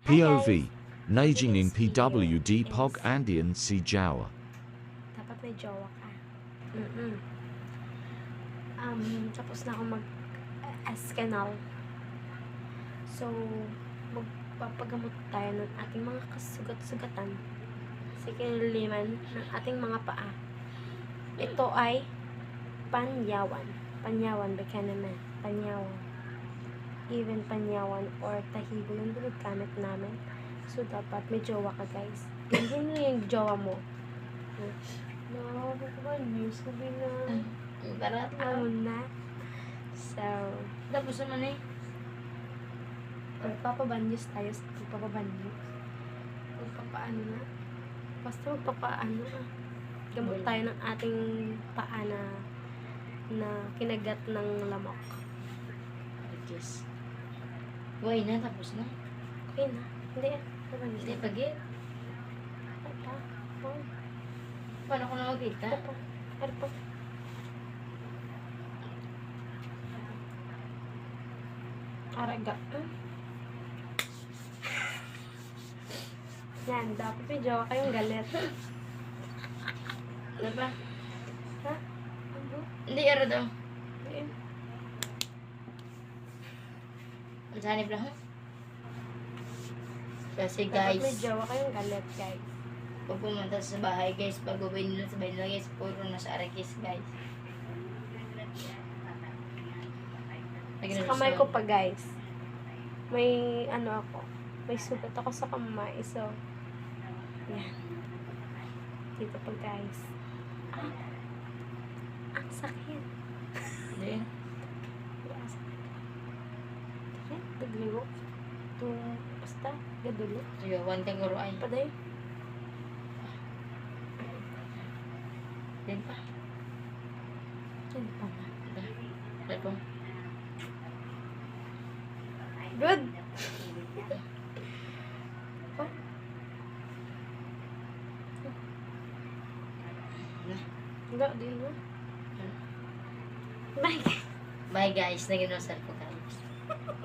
POV, Najinging PWD Pog Andean Si Jawa. Dapat may jowa ka. Tapos na ako mag-escanal. So, magpapagamot tayo ng ating mga kasugat-sugatan sa kinaliman ng ating mga paa. Ito ay panyawan. Panyawan, Buchanan. Panyawan. Even panyawan or tahibo yung ginagamit namin. So, dapat may jowa ka, guys. Ganyan mo yung jowa mo. No, ba news ko na. Barat Ano na. So, Tapos naman eh. magpapabanyos tayo sa magpapabanyos. Magpapaano na. Basta magpapaano na. Gamot tayo ng ating paa na kinagat ng lamok. Yes. Buhay na, tapos na. Okay na. Hindi. Pabanyos Hindi, na. pagit. Ata. Oh. Paano ko na magkita? Ito po. Ito po. Araga. Yan. Dapat may jowa kayong galit. Ano ba? Ha? Ano? Hindi, ano daw. Ayun. Ang sanib lang, ha? Kasi Dapat may guys, jowa kayong galit, guys. pag pumunta sa bahay guys, pag uwi nila sa bahay nila guys, puro nasa arakis guys. Sa kamay ko pa, guys. May ano ako. May sugat ako sa kamay. So, yan. Dito pa, guys. Ah, ang sakit. Hindi. Ang sakit. Sakit. Nagliwo. Basta. Gadulo. Sige, one kang guruan. Paday. Din pa. Yan pa nga. Dahil po. Good. Oh. Enggak, di mo. Bye. Bye guys, naging masal ko guys.